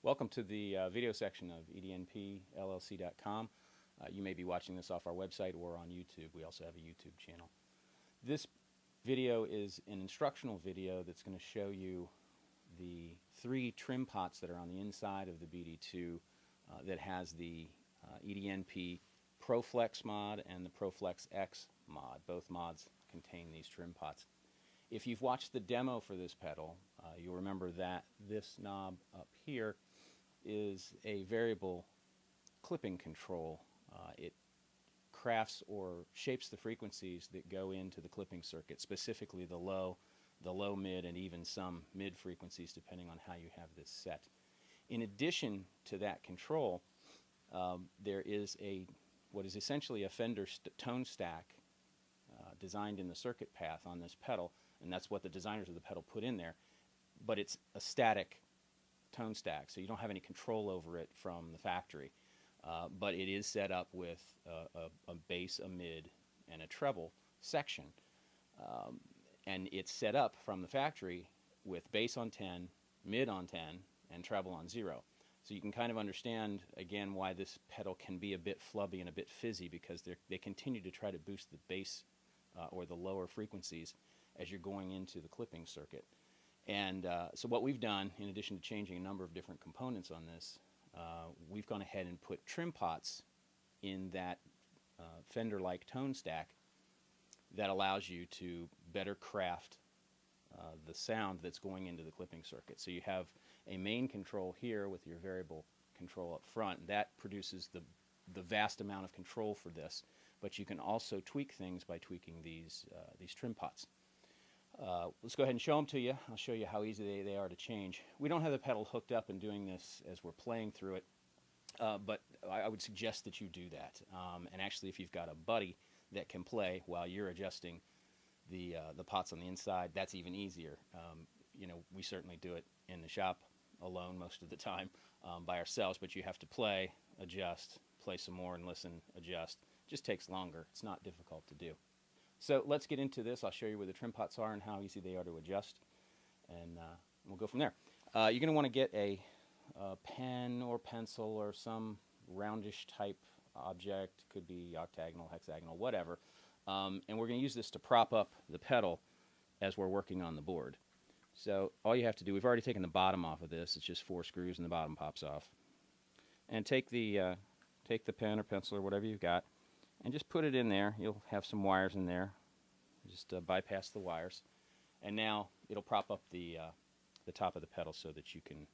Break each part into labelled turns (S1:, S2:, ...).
S1: Welcome to the video section of EDNP You may be watching this off our website or on YouTube. We also have a YouTube channel. This video is an instructional video that's going to show you the three trim pots that are on the inside of the BD2 that has the EDNP ProFlex mod and the ProFlex X mod. Both mods contain these trim pots. If you've watched the demo for this pedal, you'll remember that this knob up here is a variable clipping control. It crafts or shapes the frequencies that go into the clipping circuit, specifically the low, mid, and even some mid frequencies depending on how you have this set. In addition to that control, there is what is essentially a Fender tone stack designed in the circuit path on this pedal, and that's what the designers of the pedal put in there, but it's a static tone stack, so you don't have any control over it from the factory. But it is set up with a bass, a mid, and a treble section. And it's set up from the factory with bass on 10, mid on 10, and treble on 0. So you can kind of understand, again, why this pedal can be a bit flubby and a bit fizzy, because they continue to try to boost the bass or the lower frequencies as you're going into the clipping circuit. And so what we've done, in addition to changing a number of different components on this, we've gone ahead and put trim pots in that Fender-like tone stack that allows you to better craft the sound that's going into the clipping circuit. So you have a main control here with your variable control up front. That produces the vast amount of control for this, but you can also tweak things by tweaking these trim pots. Let's go ahead and show them to you. I'll show you how easy they are to change. We don't have the pedal hooked up and doing this as we're playing through it, but I would suggest that you do that. And actually, if you've got a buddy that can play while you're adjusting the pots on the inside, that's even easier. You know, we certainly do it in the shop alone most of the time by ourselves, but you have to play, adjust, play some more, and listen, adjust. It just takes longer. It's not difficult to do. So let's get into this. I'll show you where the trim pots are and how easy they are to adjust, and we'll go from there. You're going to want to get a pen or pencil or some roundish type object. Could be octagonal, hexagonal, whatever. And we're going to use this to prop up the pedal as we're working on the board. So all you have to do, we've already taken the bottom off of this. It's just 4 screws and the bottom pops off. And take the pen or pencil or whatever you've got, and just put it in there. You'll have some wires in there. Just bypass the wires. And now it'll prop up the top of the pedal so that you can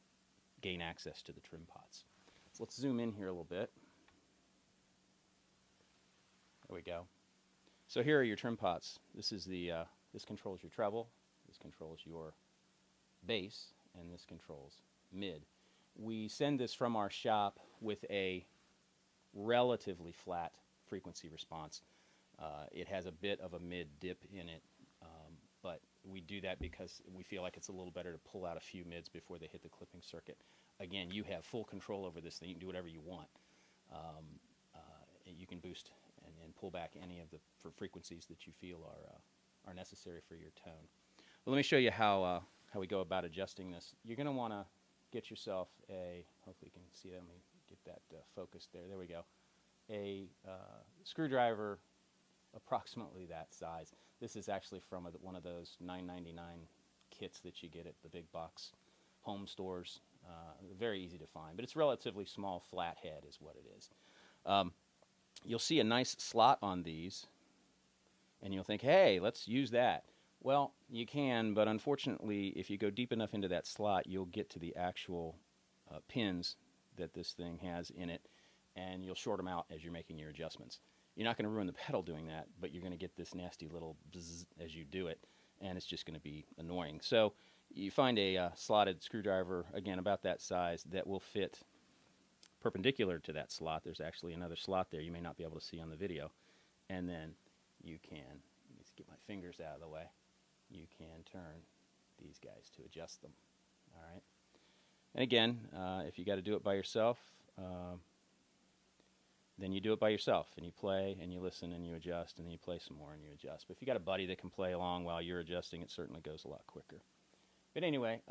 S1: gain access to the trim pots. So let's zoom in here a little bit. There we go. So here are your trim pots. This is this controls your treble, this controls your bass, and this controls mid. We send this from our shop with a relatively flat frequency response. It has a bit of a mid dip in it, but we do that because we feel like it's a little better to pull out a few mids before they hit the clipping circuit. Again, you have full control over this thing. You can do whatever you want. You can boost and pull back any of the frequencies that you feel are necessary for your tone. Well, let me show you how we go about adjusting this. You're going to want to get yourself hopefully you can see that. Let me get that focused there. There we go. A screwdriver approximately that size. This is actually from one of those $9.99 kits that you get at the big box home stores. Very easy to find, but it's relatively small, flat head is what it is. You'll see a nice slot on these, and you'll think, hey, let's use that. Well, you can, but unfortunately, if you go deep enough into that slot, you'll get to the actual pins that this thing has in it, and you'll short them out as you're making your adjustments. You're not going to ruin the pedal doing that, but you're going to get this nasty little bzz as you do it, and it's just going to be annoying. So you find a slotted screwdriver, again about that size, that will fit perpendicular to that slot. There's actually another slot there you may not be able to see on the video, and then you can, let me get my fingers out of the way, you can turn these guys to adjust them. All right. And again, if you got to do it by yourself, then you do it by yourself, and you play, and you listen, and you adjust, and then you play some more, and you adjust. But if you got a buddy that can play along while you're adjusting, it certainly goes a lot quicker. But anyway,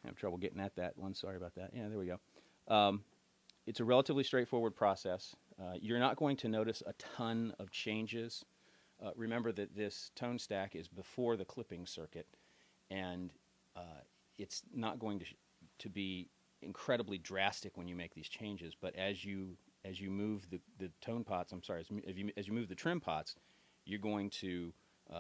S1: I have trouble getting at that one. Sorry about that. Yeah, there we go. It's a relatively straightforward process. You're not going to notice a ton of changes. Remember that this tone stack is before the clipping circuit, and it's not going to be incredibly drastic when you make these changes. But as you move the tone pots, I'm sorry, as you move the trim pots, you're going to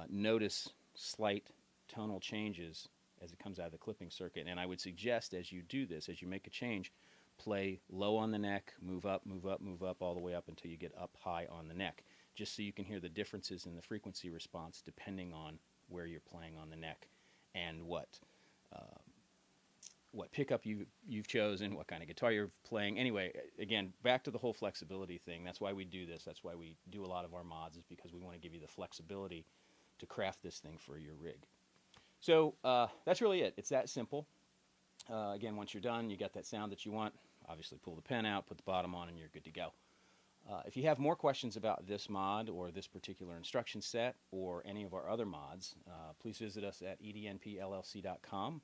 S1: notice slight tonal changes as it comes out of the clipping circuit. And I would suggest, as you do this, as you make a change, play low on the neck, move up, move up, move up, all the way up until you get up high on the neck, just so you can hear the differences in the frequency response depending on where you're playing on the neck and what pickup you've chosen, what kind of guitar you're playing. Anyway, again, back to the whole flexibility thing. That's why we do this. That's why we do a lot of our mods, is because we want to give you the flexibility to craft this thing for your rig. So that's really it. It's that simple. Again, once you're done, you got that sound that you want. Obviously, pull the pen out, put the bottom on, and you're good to go. If you have more questions about this mod or this particular instruction set or any of our other mods, please visit us at EDNPLLC.com.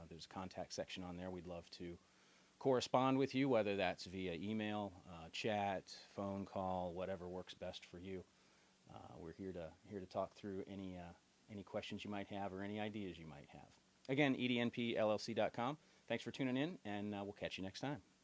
S1: There's a contact section on there. We'd love to correspond with you, whether that's via email, chat, phone call, whatever works best for you. We're here to talk through any questions you might have or any ideas you might have. Again, EDNPLLC.com. Thanks for tuning in, and we'll catch you next time.